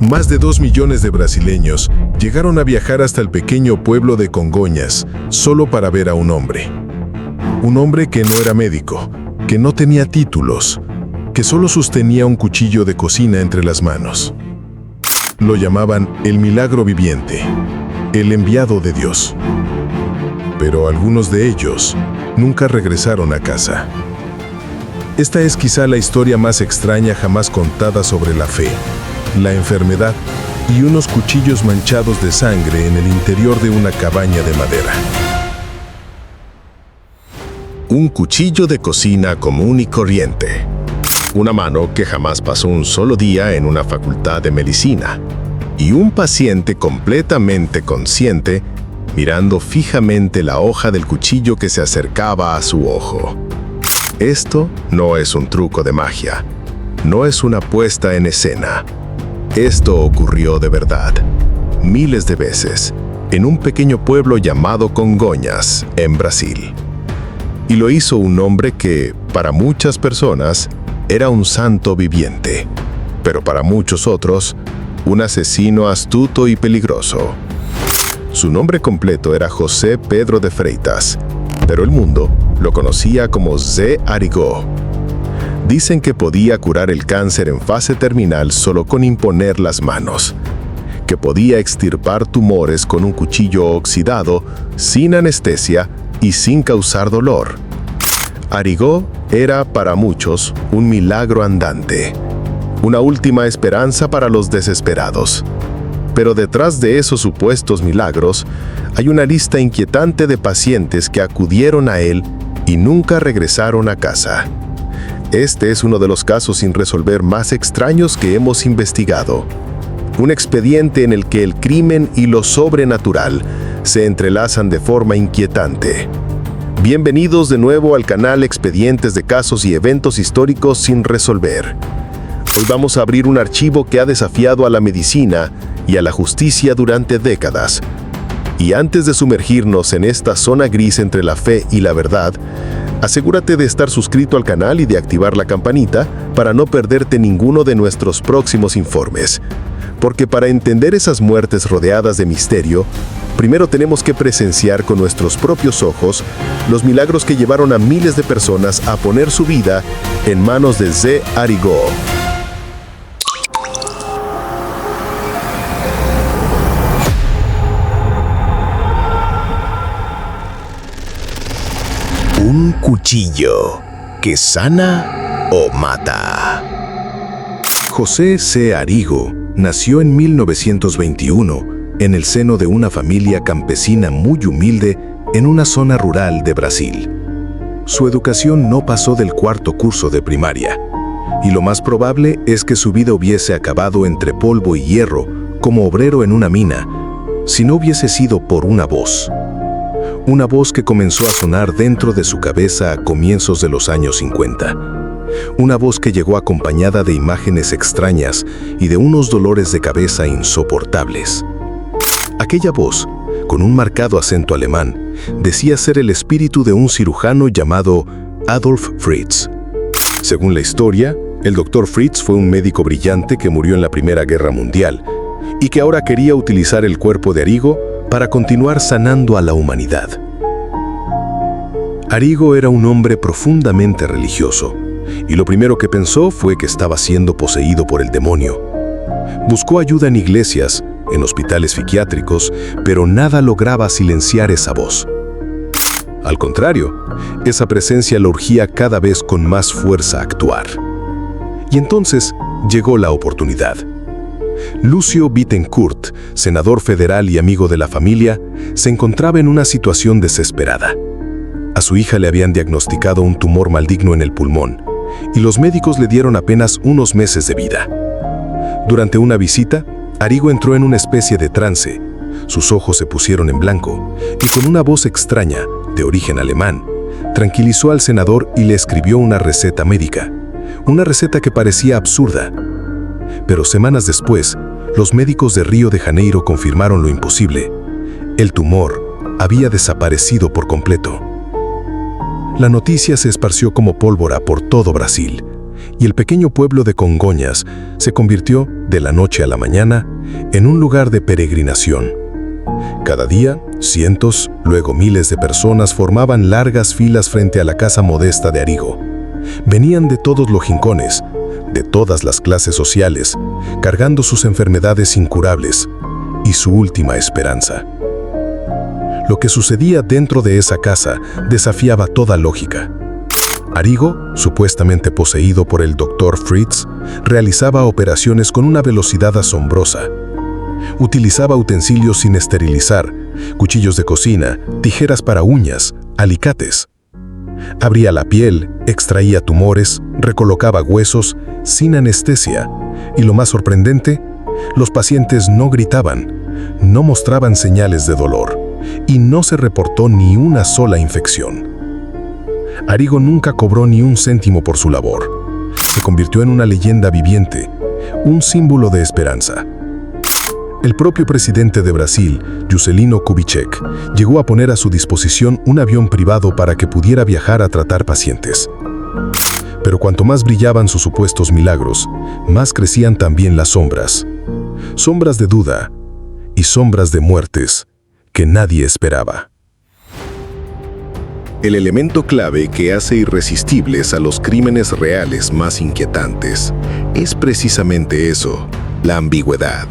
Más de 2 millones de brasileños llegaron a viajar hasta el pequeño pueblo de Congonhas solo para ver a un hombre. Un hombre que no era médico, que no tenía títulos, que solo sostenía un cuchillo de cocina entre las manos. Lo llamaban el milagro viviente, el enviado de Dios. Pero algunos de ellos nunca regresaron a casa. Esta es quizá la historia más extraña jamás contada sobre la fe, la enfermedad y unos cuchillos manchados de sangre en el interior de una cabaña de madera. Un cuchillo de cocina común y corriente. Una mano que jamás pasó un solo día en una facultad de medicina. Y un paciente completamente consciente mirando fijamente la hoja del cuchillo que se acercaba a su ojo. Esto no es un truco de magia. No es una puesta en escena. Esto ocurrió de verdad, miles de veces, en un pequeño pueblo llamado Congonhas, en Brasil. Y lo hizo un hombre que, para muchas personas, era un santo viviente, pero para muchos otros, un asesino astuto y peligroso. Su nombre completo era José Pedro de Freitas, pero el mundo lo conocía como Zé Arigó. Dicen que podía curar el cáncer en fase terminal solo con imponer las manos, que podía extirpar tumores con un cuchillo oxidado, sin anestesia y sin causar dolor. Arigó era para muchos un milagro andante, una última esperanza para los desesperados. Pero detrás de esos supuestos milagros hay una lista inquietante de pacientes que acudieron a él y nunca regresaron a casa. Este es uno de los casos sin resolver más extraños que hemos investigado. Un expediente en el que el crimen y lo sobrenatural se entrelazan de forma inquietante. Bienvenidos de nuevo al canal Expedientes de Casos y Eventos Históricos sin Resolver. Hoy vamos a abrir un archivo que ha desafiado a la medicina y a la justicia durante décadas. Y antes de sumergirnos en esta zona gris entre la fe y la verdad, asegúrate de estar suscrito al canal y de activar la campanita para no perderte ninguno de nuestros próximos informes. Porque para entender esas muertes rodeadas de misterio, primero tenemos que presenciar con nuestros propios ojos los milagros que llevaron a miles de personas a poner su vida en manos de Zé Arigó. Un cuchillo que sana o mata. José C. Arigó nació en 1921 en el seno de una familia campesina muy humilde en una zona rural de Brasil. Su educación no pasó del cuarto curso de primaria, y lo más probable es que su vida hubiese acabado entre polvo y hierro como obrero en una mina, si no hubiese sido por una voz. Una voz que comenzó a sonar dentro de su cabeza a comienzos de los años 50. Una voz que llegó acompañada de imágenes extrañas y de unos dolores de cabeza insoportables. Aquella voz, con un marcado acento alemán, decía ser el espíritu de un cirujano llamado Adolf Fritz. Según la historia, el Dr. Fritz fue un médico brillante que murió en la Primera Guerra Mundial y que ahora quería utilizar el cuerpo de Arigó para continuar sanando a la humanidad. Arigó era un hombre profundamente religioso, y lo primero que pensó fue que estaba siendo poseído por el demonio. Buscó ayuda en iglesias, en hospitales psiquiátricos, pero nada lograba silenciar esa voz. Al contrario, esa presencia lo urgía cada vez con más fuerza a actuar. Y entonces llegó la oportunidad. Lúcio Bittencourt, senador federal y amigo de la familia, se encontraba en una situación desesperada. A su hija le habían diagnosticado un tumor maligno en el pulmón, y los médicos le dieron apenas unos meses de vida. Durante una visita, Arigó entró en una especie de trance. Sus ojos se pusieron en blanco, y con una voz extraña, de origen alemán, tranquilizó al senador y le escribió una receta médica. Una receta que parecía absurda. Pero semanas después, los médicos de Río de Janeiro confirmaron lo imposible. El tumor había desaparecido por completo. La noticia se esparció como pólvora por todo Brasil, y el pequeño pueblo de Congonhas se convirtió, de la noche a la mañana, en un lugar de peregrinación. Cada día, cientos, luego miles de personas formaban largas filas frente a la casa modesta de Arrigo. Venían de todos los rincones, de todas las clases sociales, cargando sus enfermedades incurables y su última esperanza. Lo que sucedía dentro de esa casa desafiaba toda lógica. Arrigo, supuestamente poseído por el Dr. Fritz, realizaba operaciones con una velocidad asombrosa. Utilizaba utensilios sin esterilizar, cuchillos de cocina, tijeras para uñas, alicates. Abría la piel, extraía tumores, recolocaba huesos, sin anestesia. Y lo más sorprendente, los pacientes no gritaban, no mostraban señales de dolor, y no se reportó ni una sola infección. Arrigo nunca cobró ni un céntimo por su labor. Se convirtió en una leyenda viviente, un símbolo de esperanza. El propio presidente de Brasil, Juscelino Kubitschek, llegó a poner a su disposición un avión privado para que pudiera viajar a tratar pacientes. Pero cuanto más brillaban sus supuestos milagros, más crecían también las sombras. Sombras de duda y sombras de muertes que nadie esperaba. El elemento clave que hace irresistibles a los crímenes reales más inquietantes es precisamente eso, la ambigüedad.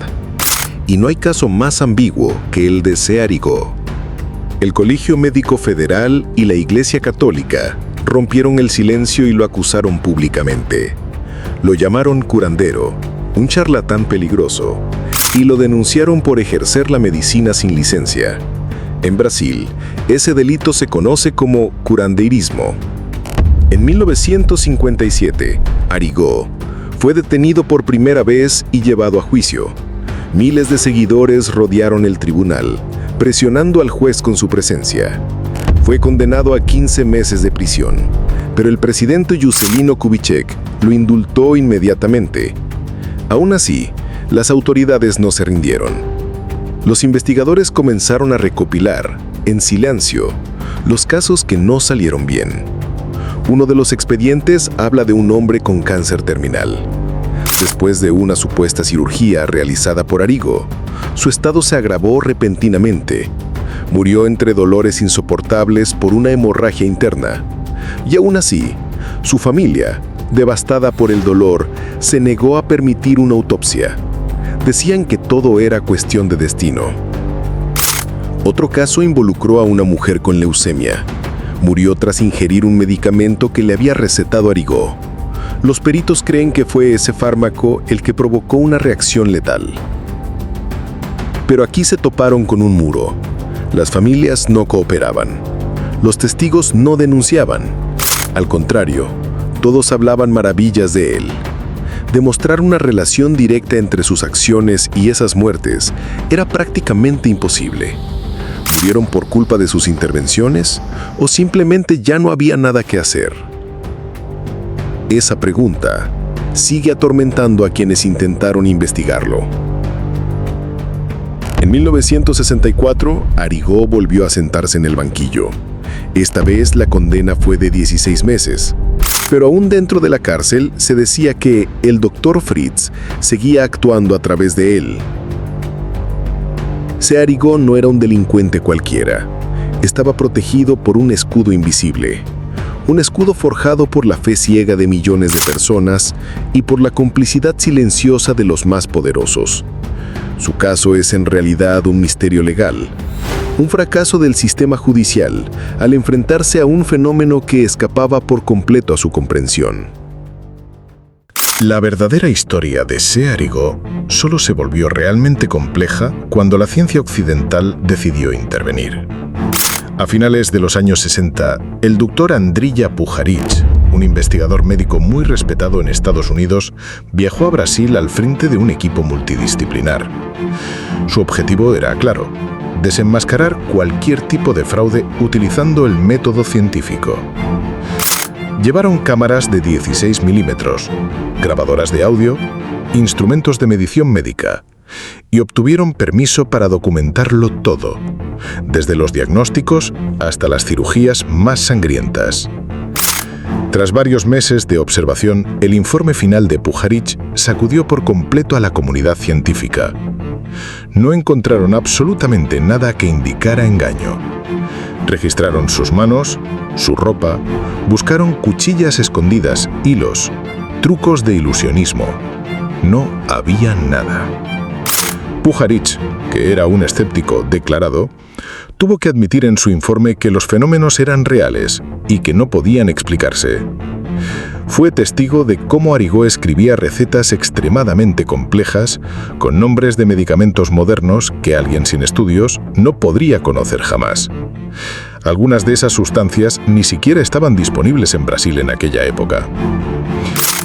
Y no hay caso más ambiguo que el de C. Arrigo. El Colegio Médico Federal y la Iglesia Católica rompieron el silencio y lo acusaron públicamente. Lo llamaron curandero, un charlatán peligroso, y lo denunciaron por ejercer la medicina sin licencia. En Brasil, ese delito se conoce como curandeirismo. En 1957, Arrigo fue detenido por primera vez y llevado a juicio. Miles de seguidores rodearon el tribunal, presionando al juez con su presencia. Fue condenado a 15 meses de prisión, pero el presidente Juscelino Kubitschek lo indultó inmediatamente. Aún así, las autoridades no se rindieron. Los investigadores comenzaron a recopilar, en silencio, los casos que no salieron bien. Uno de los expedientes habla de un hombre con cáncer terminal. Después de una supuesta cirugía realizada por Arrigo, su estado se agravó repentinamente. Murió entre dolores insoportables por una hemorragia interna. Y aún así, su familia, devastada por el dolor, se negó a permitir una autopsia. Decían que todo era cuestión de destino. Otro caso involucró a una mujer con leucemia. Murió tras ingerir un medicamento que le había recetado Arrigo. Los peritos creen que fue ese fármaco el que provocó una reacción letal. Pero aquí se toparon con un muro. Las familias no cooperaban. Los testigos no denunciaban. Al contrario, todos hablaban maravillas de él. Demostrar una relación directa entre sus acciones y esas muertes era prácticamente imposible. ¿Murieron por culpa de sus intervenciones o simplemente ya no había nada que hacer? Esa pregunta sigue atormentando a quienes intentaron investigarlo. En 1964, Arrigo volvió a sentarse en el banquillo. Esta vez la condena fue de 16 meses. Pero aún dentro de la cárcel se decía que el Dr. Fritz seguía actuando a través de él. C. Arrigo no era un delincuente cualquiera. Estaba protegido por un escudo invisible. Un escudo forjado por la fe ciega de millones de personas y por la complicidad silenciosa de los más poderosos. Su caso es en realidad un misterio legal, un fracaso del sistema judicial al enfrentarse a un fenómeno que escapaba por completo a su comprensión. La verdadera historia de C. Arrigo solo se volvió realmente compleja cuando la ciencia occidental decidió intervenir. A finales de los años 60, el doctor Andrija Puharich, un investigador médico muy respetado en Estados Unidos, viajó a Brasil al frente de un equipo multidisciplinar. Su objetivo era claro: desenmascarar cualquier tipo de fraude utilizando el método científico. Llevaron cámaras de 16 milímetros, grabadoras de audio, instrumentos de medición médica, y obtuvieron permiso para documentarlo todo, desde los diagnósticos hasta las cirugías más sangrientas. Tras varios meses de observación, el informe final de Puharich sacudió por completo a la comunidad científica. No encontraron absolutamente nada que indicara engaño. Registraron sus manos, su ropa, buscaron cuchillas escondidas, hilos, trucos de ilusionismo. No había nada. Puharich, que era un escéptico declarado, tuvo que admitir en su informe que los fenómenos eran reales y que no podían explicarse. Fue testigo de cómo Arrigó escribía recetas extremadamente complejas con nombres de medicamentos modernos que alguien sin estudios no podría conocer jamás. Algunas de esas sustancias ni siquiera estaban disponibles en Brasil en aquella época.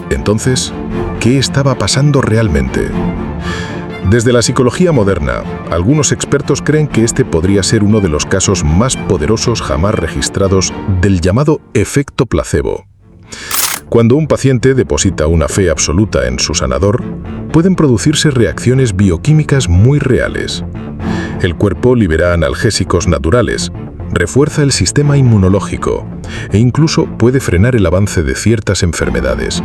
Entonces, ¿qué estaba pasando realmente? Desde la psicología moderna, algunos expertos creen que este podría ser uno de los casos más poderosos jamás registrados del llamado efecto placebo. Cuando un paciente deposita una fe absoluta en su sanador, pueden producirse reacciones bioquímicas muy reales. El cuerpo libera analgésicos naturales, refuerza el sistema inmunológico e incluso puede frenar el avance de ciertas enfermedades.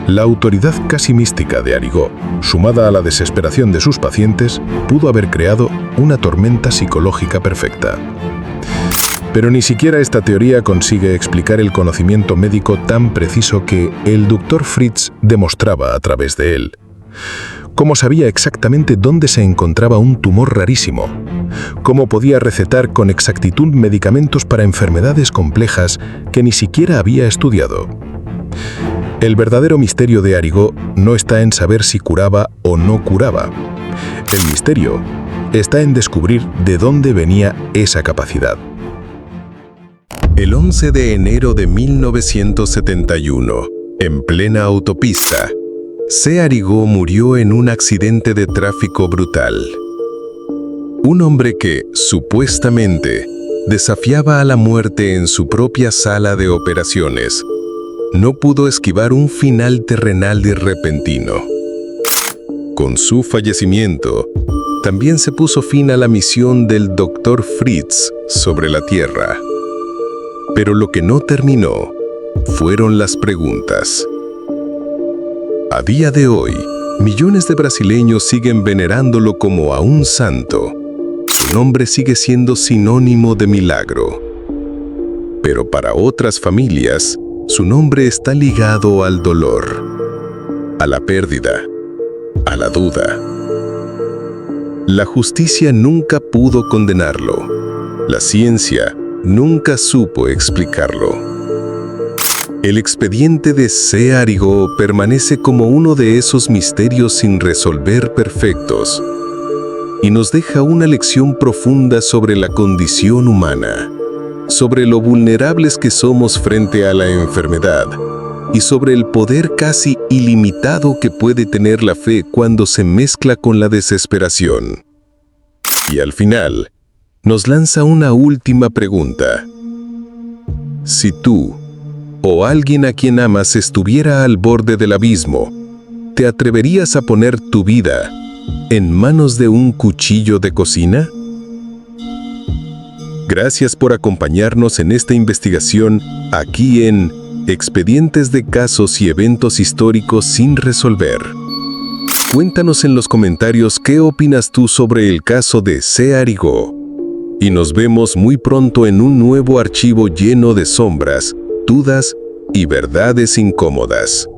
La autoridad casi mística de Arrigó, sumada a la desesperación de sus pacientes, pudo haber creado una tormenta psicológica perfecta. Pero ni siquiera esta teoría consigue explicar el conocimiento médico tan preciso que el Dr. Fritz demostraba a través de él. Cómo sabía exactamente dónde se encontraba un tumor rarísimo. Cómo podía recetar con exactitud medicamentos para enfermedades complejas que ni siquiera había estudiado. El verdadero misterio de Arrigó no está en saber si curaba o no curaba. El misterio está en descubrir de dónde venía esa capacidad. El 11 de enero de 1971, en plena autopista, C. Arrigó murió en un accidente de tráfico brutal. Un hombre que, supuestamente, desafiaba a la muerte en su propia sala de operaciones, no pudo esquivar un final terrenal y repentino. Con su fallecimiento, también se puso fin a la misión del Dr. Fritz sobre la Tierra. Pero lo que no terminó fueron las preguntas. A día de hoy, millones de brasileños siguen venerándolo como a un santo. Su nombre sigue siendo sinónimo de milagro. Pero para otras familias, su nombre está ligado al dolor, a la pérdida, a la duda. La justicia nunca pudo condenarlo. La ciencia nunca supo explicarlo. El expediente de C. Arrigó permanece como uno de esos misterios sin resolver perfectos y nos deja una lección profunda sobre la condición humana, sobre lo vulnerables que somos frente a la enfermedad y sobre el poder casi ilimitado que puede tener la fe cuando se mezcla con la desesperación. Y al final, nos lanza una última pregunta. Si tú o alguien a quien amas estuviera al borde del abismo, ¿te atreverías a poner tu vida en manos de un cuchillo de cocina? Gracias por acompañarnos en esta investigación aquí en Expedientes de Casos y Eventos Históricos sin Resolver. Cuéntanos en los comentarios qué opinas tú sobre el caso de C. Arrigó. Y nos vemos muy pronto en un nuevo archivo lleno de sombras, dudas y verdades incómodas.